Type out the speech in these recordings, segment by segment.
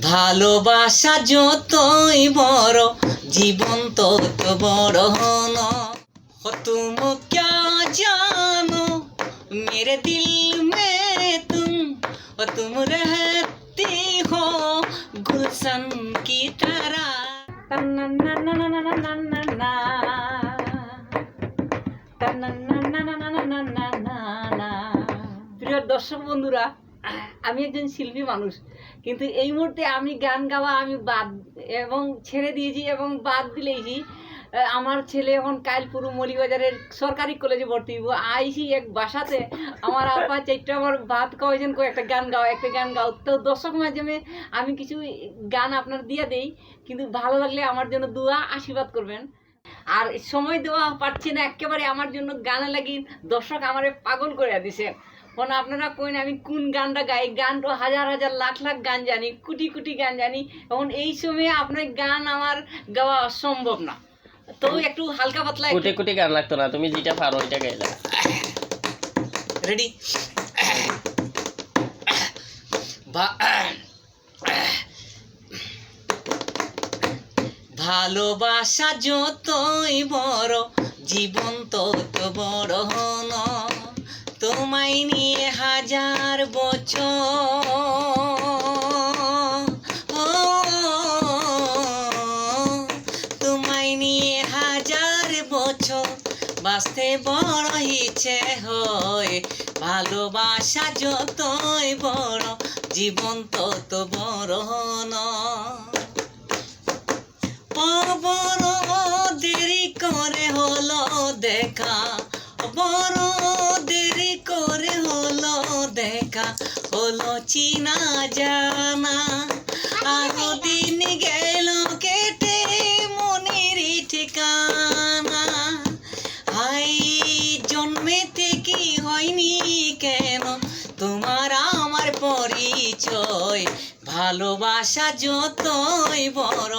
ভালোবাসা যতই বড় জীবন তত বড় ন तुम क्या जानो मेरे दिल में तुम रहती हो गुलशन की तरह প্রিয় দর্শক বন্ধুরা, আমি একজন শিল্পী মানুষ, কিন্তু এই মুহূর্তে আমি গান গাওয়া আমি বাদ এবং ছেড়ে দিয়েছি এবং বাদ দিলেইছি। আমার ছেলে এখন কাইলপুর মলিবাজারের সরকারি কলেজে ভর্তি হইব। আইসি এক বাসাতে আমার আপা চাইটা আমার ভাত খাওয়াইছেন একটা গান গাও। তো দর্শক মাধ্যমে আমি কিছু গান আপনার দিয়ে দেই, কিন্তু ভালো লাগলে আমার জন্য দোয়া আশীর্বাদ করবেন। আর সময় দেওয়া পাচ্ছি না একেবারে, আমার জন্য গানে লাগি দর্শক আমারে পাগল করে দিছে। কারণ আপনারা কইন আমি কোন গানটা গাই, গান তো হাজার হাজার লাখ লাখ গান জানি, কোটি কোটি গান জানি। এখন এই সময়ে আপনার গান আমার গাওয়া অসম্ভব না, তো একটু হালকা পাতলা কোটি কোটি গান লাগতো না, তুমি যেটা পারো ওইটা গাইলা। রেডি? ভালোবাসা যতই বড় জীবন তত বড় ন তোমায় নিয়ে হাজার বছর, তোমায় নিয়ে হাজার বছর বাঁচতে বড় ইচ্ছে হয়। ভালোবাসা যতই বড় জীবন তত বড় ন বড় দেরি করে হলো দেখা, বড় দেরি করে হলো দেখা, হলো চিনা জানা। আরো দিন গেল কেটে মনের ঠিকানা, হাই জন্মেতে কি হয়নি কেন তোমার আমার পরিচয়। ভালোবাসা যতই বড়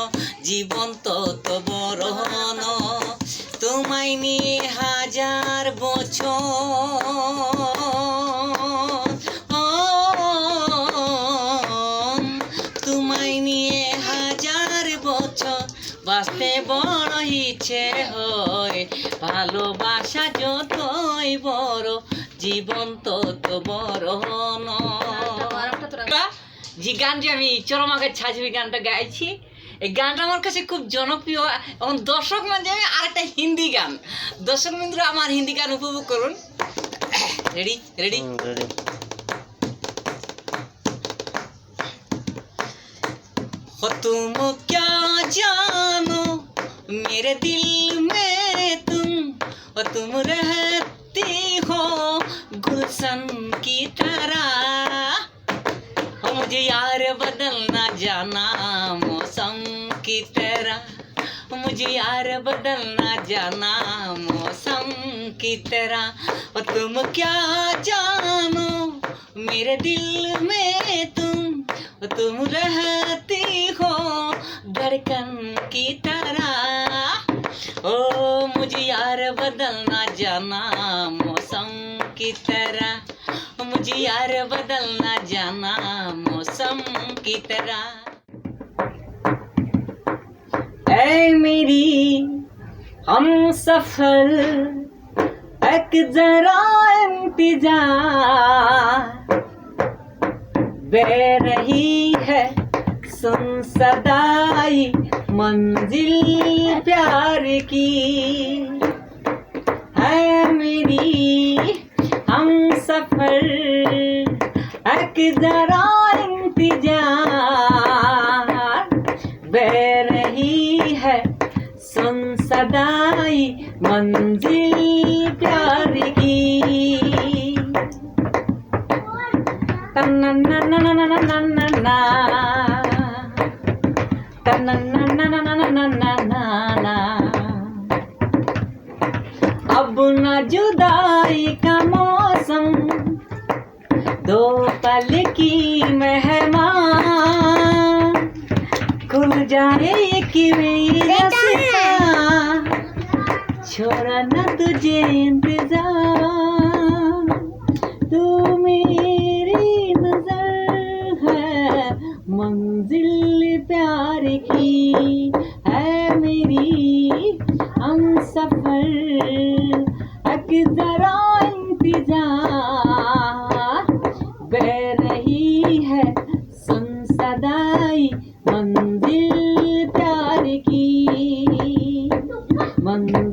জীবন তত বড় ন তোমায় নিয়ে হাজার বছর, তোমায় নিয়ে হাজার বছর বাঁচতে বড় ইচ্ছে হয়। ভালোবাসা যতই বড় জীবন তত বড় ন। যে গানটি আমি চরমাগের ছাজবি গানটা গাইছি, এই গানটা আমার কাছে খুব জনপ্রিয় এবং দর্শক মাঝে আরেকটা হিন্দি গান। দর্শক বন্ধুরা আমার হিন্দি গান উপভোগ করুন। Ready ready? तुम क्या जानो मेरे दिल में तुम रहती हो गुलशन की तरह। मुझे यार बदलना जाना मौसम की तरह, मुझे यार बदलना जाना मौसम की तरह। और तुम क्या जानो मेरे दिल में तुम रहती हो धड़कन की तरह। ओ मुझे यार बदलना जाना मौसम की तरह, मुझे यार बदलना जाना मौसम की तरह। ऐ मेरी हम सफर एक जरा इंतजार, बे रही है सुन सदाई मंजिल प्यार की। है मेरी हम सफर एक जरा इंतजार, बे रही है सुन सदाई मंजिल प्यार की। अब न जुदाई का मौसम, दो पल की मेहमान, खुल जाए कि रास्ता, छोड़ा न तुझे इंतजार। तू मेरी नजर है मंजिल मंजिल प्यार की है मेरी हम सफर एक जरा इंतजार बह रही है सुन सदाई मंजिल प्यार की मंजिल